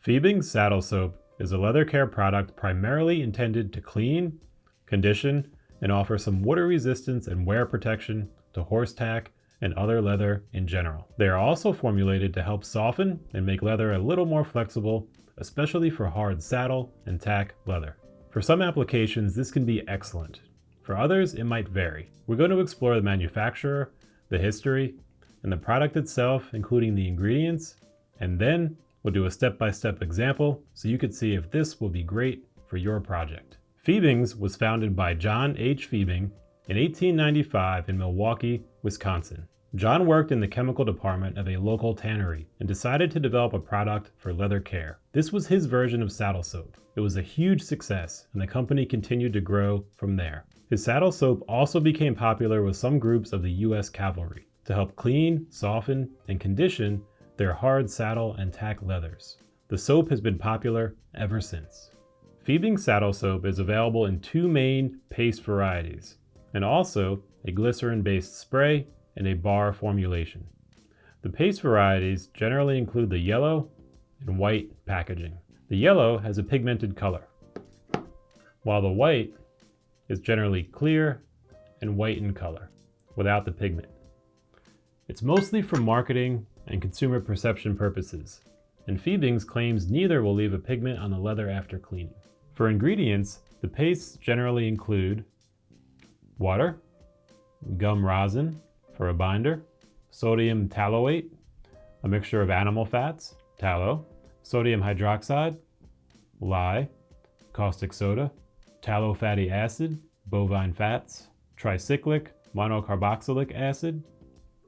Fiebing saddle soap is a leather care product primarily intended to clean, condition, and offer some water resistance and wear protection to horse tack and other leather in general. They are also formulated to help soften and make leather a little more flexible, especially for hard saddle and tack leather. For some applications, this can be excellent. For others, it might vary. We're going to explore the manufacturer, the history, and the product itself, including the ingredients, and then we'll do a step-by-step example so you can see if this will be great for your project. Fiebing's was founded by John H. Fiebing in 1895 in Milwaukee, Wisconsin. John worked in the chemical department of a local tannery and decided to develop a product for leather care. This was his version of saddle soap. It was a huge success, and the company continued to grow from there. His saddle soap also became popular with some groups of the U.S. cavalry to help clean, soften, and condition their hard saddle and tack leathers. The soap has been popular ever since. Fiebing saddle soap is available in two main paste varieties, and also a glycerin-based spray and a bar formulation. The paste varieties generally include the yellow and white packaging. The yellow has a pigmented color, while the white is generally clear and white in color, without the pigment. It's mostly for marketing and consumer perception purposes, and Fiebing's claims neither will leave a pigment on the leather after cleaning. For ingredients, the pastes generally include water, gum rosin for a binder, sodium tallowate, a mixture of animal fats, tallow, sodium hydroxide, lye, caustic soda, tallow fatty acid, bovine fats, tricyclic monocarboxylic acid,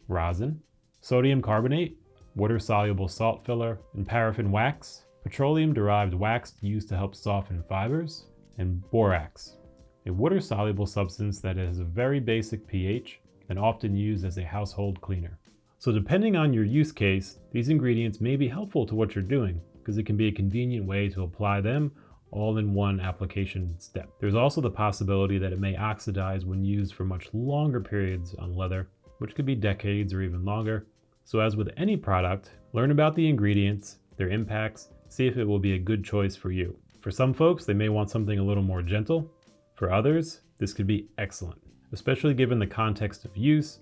rosin, sodium carbonate, water-soluble salt filler, and paraffin wax, petroleum-derived wax used to help soften fibers, and borax, a water-soluble substance that has a very basic pH and often used as a household cleaner. So depending on your use case, these ingredients may be helpful to what you're doing because it can be a convenient way to apply them all in one application step. There's also the possibility that it may oxidize when used for much longer periods on leather, which could be decades or even longer. So as with any product, learn about the ingredients, their impacts, see if it will be a good choice for you. For some folks, they may want something a little more gentle. For others, this could be excellent, especially given the context of use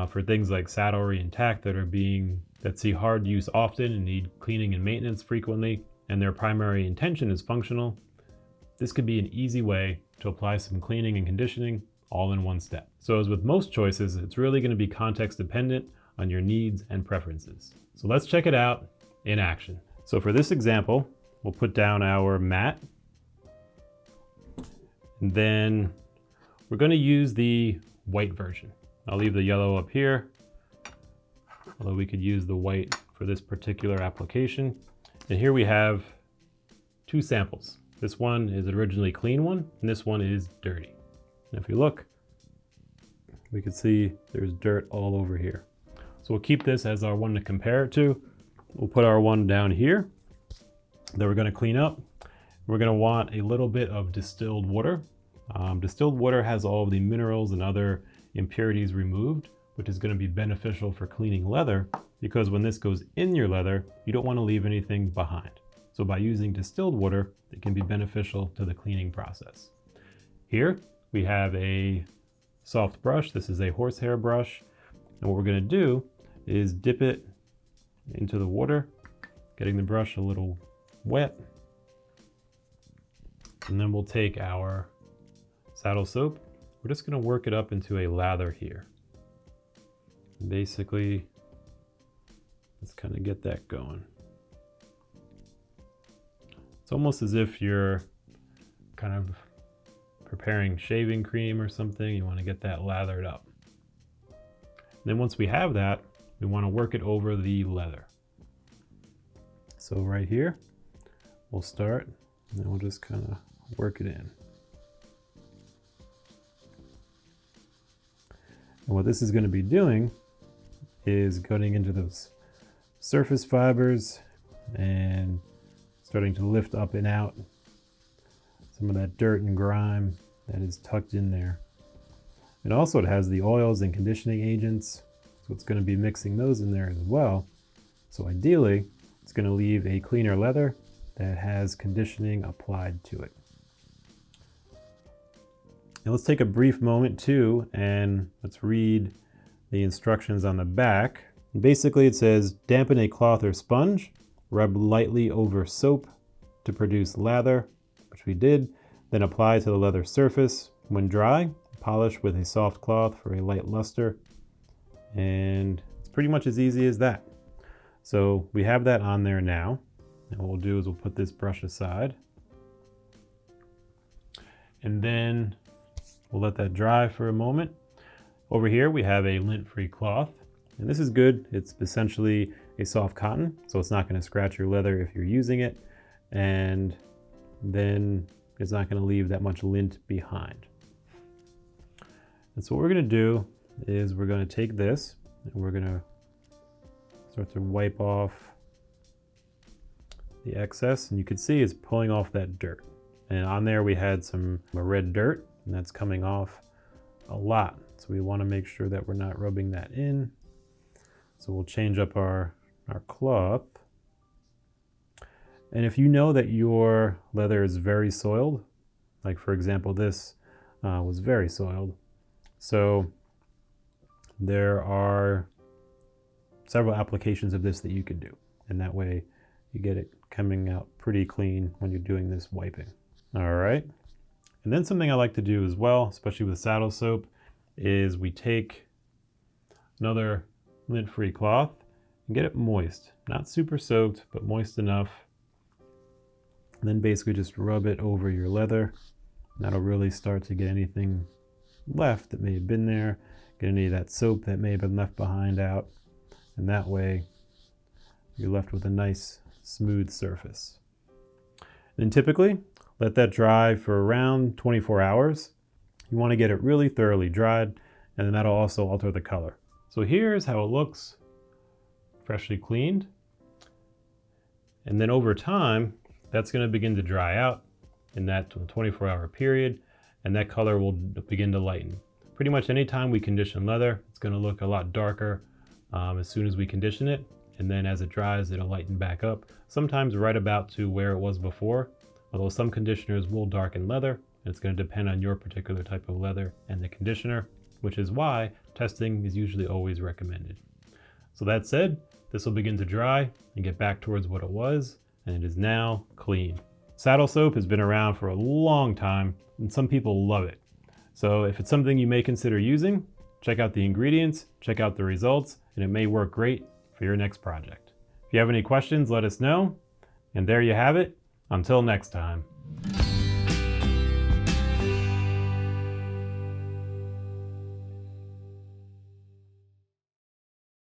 for things like saddlery and tack that see hard use often and need cleaning and maintenance frequently, and their primary intention is functional. This could be an easy way to apply some cleaning and conditioning all in one step. So as with most choices, it's really going to be context dependent on your needs and preferences. So let's check it out in action. So for this example, we'll put down our mat, and then we're going to use the white version. I'll leave the yellow up here, although we could use the white for this particular application. And here we have two samples. This one is an originally clean one, and this one is dirty. And if you look, we can see there's dirt all over here. So we'll keep this as our one to compare it to. We'll put our one down here that we're going to clean up. We're going to want a little bit of distilled water. Distilled water has all of the minerals and other impurities removed, which is going to be beneficial for cleaning leather, because when this goes in your leather, you don't want to leave anything behind. So by using distilled water, it can be beneficial to the cleaning process. Here we have a soft brush. This is a horsehair brush. And what we're going to do is dip it into the water, getting the brush a little wet. And then we'll take our saddle soap. We're just going to work it up into a lather here. Basically, let's kind of get that going. It's almost as if you're kind of preparing shaving cream or something. You want to get that lathered up. And then once we have that, we want to work it over the leather. So right here, we'll start, and then we'll just kind of work it in. And what this is going to be doing is cutting into those surface fibers and starting to lift up and out some of that dirt and grime that is tucked in there. And also it has the oils and conditioning agents, so it's going to be mixing those in there as well. So ideally, It's going to leave a cleaner leather that has conditioning applied to it. And let's take a brief moment too, and let's read the instructions on the back. Basically it says, dampen a cloth or sponge, rub lightly over soap to produce lather, which we did, then apply to the leather surface. When dry, polish with a soft cloth for a light luster. And it's pretty much as easy as that. So we have that on there now. And what we'll do is we'll put this brush aside. And then we'll let that dry for a moment. Over here we have a lint-free cloth. And this is good. It's essentially a soft cotton, so it's not going to scratch your leather if you're using it. And then it's not going to leave that much lint behind. And so what we're going to do is we're going to take this and we're going to start to wipe off the excess, and you can see it's pulling off that dirt. And on there we had some red dirt, and that's coming off a lot. So we want to make sure that we're not rubbing that in. So we'll change up our cloth. And if you know that your leather is very soiled, like for example this was very soiled, so there are several applications of this that you could do, and that way you get it coming out pretty clean when you're doing this wiping. All right, and then something I like to do as well, especially with saddle soap, is we take another lint-free cloth and get it moist, not super soaked, but moist enough. And then basically just rub it over your leather. And that'll really start to get anything left that may have been there, get any of that soap that may have been left behind out. And that way you're left with a nice smooth surface. Then typically let that dry for around 24 hours. You want to get it really thoroughly dried, and then that'll also alter the color. So here's how it looks freshly cleaned. And then over time, that's going to begin to dry out in that 24-hour period, and that color will begin to lighten. Pretty much anytime we condition leather, it's going to look a lot darker as soon as we condition it, and then as it dries, it'll lighten back up, sometimes right about to where it was before, although some conditioners will darken leather. It's going to depend on your particular type of leather and the conditioner, which is why testing is usually always recommended. So that said, this will begin to dry and get back towards what it was, and it is now clean. Saddle soap has been around for a long time, and some people love it. So if it's something you may consider using, check out the ingredients, check out the results, and it may work great for your next project. If you have any questions, let us know. And there you have it. Until next time.